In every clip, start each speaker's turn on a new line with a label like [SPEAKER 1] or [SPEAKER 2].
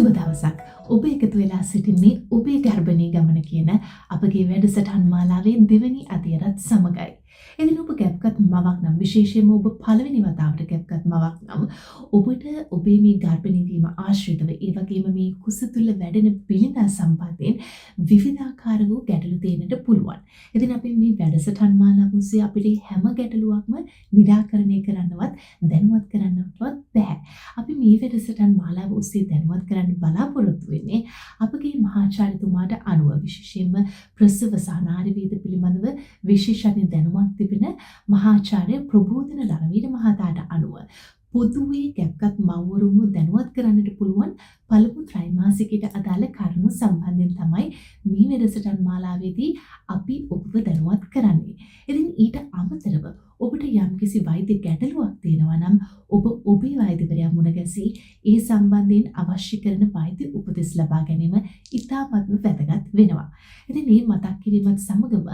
[SPEAKER 1] සුබ දවසක්. ඔබ එකතු වෙලා සිටින්නේ ඔබේ ගර්භණී ගමන කියන අපගේ වැඩසටහන් මාලාවේ දෙවැනි අදියරත් සමගයි. එදින ඔබ ගැප්ගත් මවක් නම් විශේෂයෙන්ම ඔබ පළවෙනි වතාවට ගැප්ගත් මවක් නම් ඔබට ඔබේ මේ ගර්භණී වීම ආශ්‍රිතව ඒ වගේම මේ කුස තුල වැඩෙන පිළිඳා සම්බන්ධයෙන් විවිධාකාර වූ ගැටලු තියෙන්නට පුළුවන්. ඉතින් අපි මේ වැඩසටහන් මාලාව ඔස්සේ අපිට හැම ගැටලුවක්ම निराකරණය කරන්නවත් දැනුවත් කරන්නවත් බෑ. අපි මේ වැඩසටහන් මාලාව ඔස්සේ දැනුවත් කරන්න බලාපොරොත්තු වෙන්නේ අපගේ මහාචාර්යතුමාට අනුව විශේෂයෙන්ම ප්‍රසව සහ නාඩි වේද පිළිබඳව විශේෂඥ දැනුමක් තිබෙන මහාචාර්ය ප්‍රබෝධන රණවීර මහතාට අනුව පොදුවේ ගැප්ගත් මව්වරුන්ව දැනුවත් කරන්නට පුළුවන් පළමු ත්‍රිමාසිකයට අදාළ කරුණු සම්බන්ධයෙන් තමයි මේ වැඩසටහන් මාලාවේදී අපි ඔබව දැනුවත් කරන්නේ. ඉතින් ඊට අමතරව ඔබට යම්කිසි වෛද්‍ය ගැටලුවක් තියෙනවා නම් ඔබ ඔබේ වෛද්‍යවරයා මුණ ගැසී ඒ සම්බන්ධයෙන් අවශ්‍ය කරන වෛද්‍ය උපදෙස් ලබා ගැනීම ඉතාමත්ම වැදගත් වෙනවා. ඉතින් මේ මතක් කිරීමත් සමගම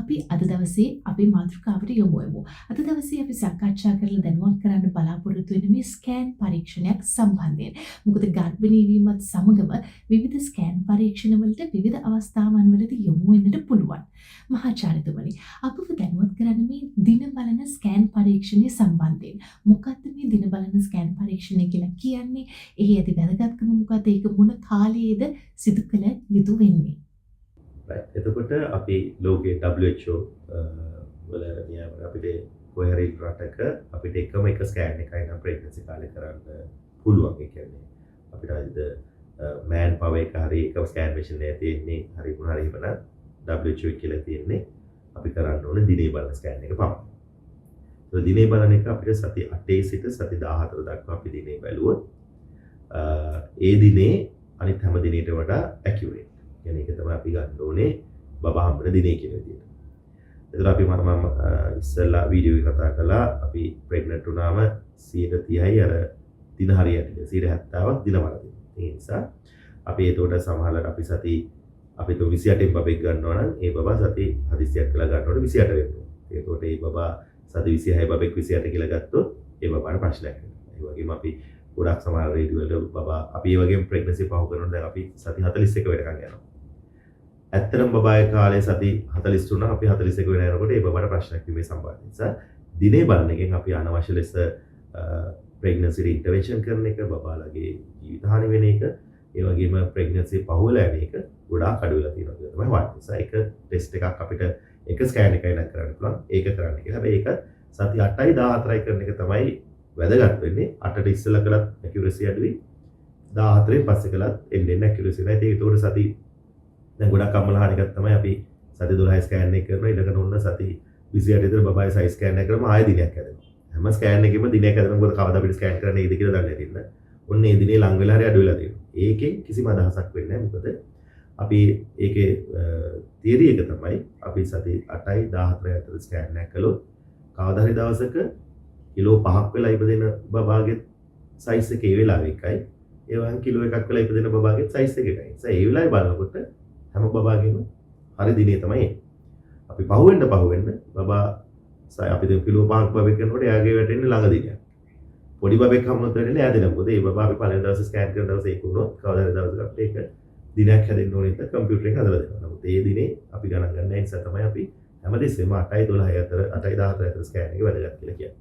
[SPEAKER 1] අපි අද දවසේ අපේ මාතෘකාවට යොමු වෙමු. අද දවසේ අපි සාකච්ඡා කරලා දැනුවත් කරන්න බලාපොරොත්තු වෙන මේ ස්කෑන් පරීක්ෂණයක් සම්බන්ධයෙන්. මොකද ගර්භණී වීමත් සමගම විවිධ ස්කෑන් පරීක්ෂණ වලට විවිධ අවස්ථාවන් වලදී යොමු වෙන්නට පුළුවන්. මහාචාර්යතුමනි, අපව දැනුවත් කරන්න මේ දින බලන ස්කෑන් පරීක්ෂණය සම්බන්ධයෙන්. මොකක්ද මේ දින බලන ස්කෑන් පරීක්ෂණය කියලා කියන්නේ? එහි ඇති වැදගත්කම මොකක්ද? ඒක මොන කාලයේද සිදු කළ යුතු වෙන්නේ?
[SPEAKER 2] එතකොට අපි ලෝකයේ WHO වල නියම අපිට කොහේ හරි රටක අපිට එකම එක ස්කෑන් එකයි නම් ප්‍රෙග්නන්සි කාලේ කරන්න පුළුවන්. ඒ කියන්නේ අපිට අද මෑන් පව එක හරි එක ස්කෑන් මැෂින් එකේ තියෙන්නේ හරි වුණ හරි වෙන WHO කියලා තියෙන්නේ අපි කරන්න ඕනේ දිනේ බලන ස්කෑන් එක පමණයි. ඒ දිනේ බලන එක අපිට සති 8 සිට සති 14 දක්වා අපි දිනේ බැලුවොත් ඒ දිනේ අනිත් හැම දිනයකට වඩා ඇකියුරේට්. කියන්නේ ඒක තමයි අපි ගන්න ඕනේ බබා හම්බෙන දිනේ කියන විදිහට. ඒතර අපි මම ඉස්සෙල්ලා වීඩියෝ එක කතා කළා අපි ප්‍රෙග්නන්ට් වුණාම 130යි අර දින හරියට 70ක් දිනවල තියෙනවා. ඒ නිසා අපි ඒකට සමහරවිට අපි සති අපි તો 28න් බබෙක් ගන්නවා නම් ඒ බබා සති හදිසියක් කියලා ගන්නකොට 28 වෙනවා. ඒකට ඒ බබා සති 26 බබෙක් 28 කියලා ගත්තොත් ඒ බබාට ප්‍රශ්නයක් වෙනවා. ඒ වගේම අපි ගොඩක් සමහර රේඩියෝ වල බබා අපි ඒ වගේම ප්‍රෙග්නන්සි පහු කරනකොට දැන් අපි සති 41 වෙනකන් යනවා. ඇත්තටම බබාගේ කාලේ සති 43 අපි 41 වෙන යනකොට ඒ බබාට ප්‍රශ්නයක් වීමේ සම්භාව්‍යතාවය නිසා දිනේ බලන එකෙන් අපි අනවශ්‍ය ලෙස ප්‍රෙග්නන්සි ඉන්ටර්වෙන්ෂන් කරන එක බබාලගේ ජීවිත හානි වෙන එක ඒ වගේම ප්‍රෙග්නන්සි පහුවෙලා යන එක ගොඩාක් අඩු වෙලා තියෙනවා කියලා තමයි වාර්තා. නිසා එක ටෙස්ට් එකක් අපිට එක ස්කෑන් එකයි නම් කරන්න පුළුවන්. ඒක කරන්න කියලා. හැබැයි ඒක සති 8යි 14යි කරන එක තමයි වැදගත් වෙන්නේ. 8ට ඉස්සෙල්ලා කළත් ඇකියුරසි අඩුයි. 14න් පස්සේ කළත් එන්න ඇකියුරසි නැහැ. ඒක ඒතකොට සති දැන් ගොඩක් අම්මලා හරියට තමයි අපි සති 12 ස්කෑන් එක කරනවා. ඊළඟට ඔන්න සති 28 විතර බබායි සයිස් ස්කෑන් එක කරාම ආයෙ දිනයක් හැදෙනවා. හැම ස්කෑන් එකෙම දිනයක් හැදෙනවා. මොකද කවදා අපිට ස්කෑන් කරන්න ඒද කියලා දන්නේ නැතිනම්. ඔන්න ඒ දිනේ ලඟ වෙලා හරි අඩු වෙලා තියෙනවා. ඒකෙන් කිසිම අදහසක් වෙන්නේ නැහැ. මොකද අපි ඒකේ තියරි එක තමයි අපි සති 8යි 14යි අතර ස්කෑන් එකක් කළොත් කවදා හරි දවසක කිලෝ 5ක් වෙලා ඉපදෙන බබාගේ සයිස් එක ඒ වෙලාවේ එකයි. ඒ වගේම කිලෝ 1ක් වෙලා ඉපදෙන බබාගේ සයිස් එක එකයි. ඒ වෙලාවේ බලනකොට හැම බබාගෙම හරි දිනේ තමයි එන්නේ. අපි පහුවෙන්න බබා අපි දැන් කිලෝ 5ක් බබෙක් කරනකොට එයාගේ වැටෙන්නේ ළඟ දිනයක්. පොඩි බබෙක් හම්බුනොත් වෙන්නේ ඈ දින. මොකද ඒ බබා අපි පළවෙනි දවසේ ස්කෑන් කරන දවසේ ඒක වුණොත් කවදා හරි දවසක අපිට ඒක දිනයක් හැදෙන්න ඕනේ නැත්නම් කම්පියුටර් එකෙන් හදලා දෙනවා. නමුත් ඒ දිනේ අපි ගණන් ගන්න නිසා තමයි අපි හැමදෙස්සෙම 8යි 12යි අතර 8යි 14 අතර ස්කෑන් එක වැදගත් කියලා කියන්නේ.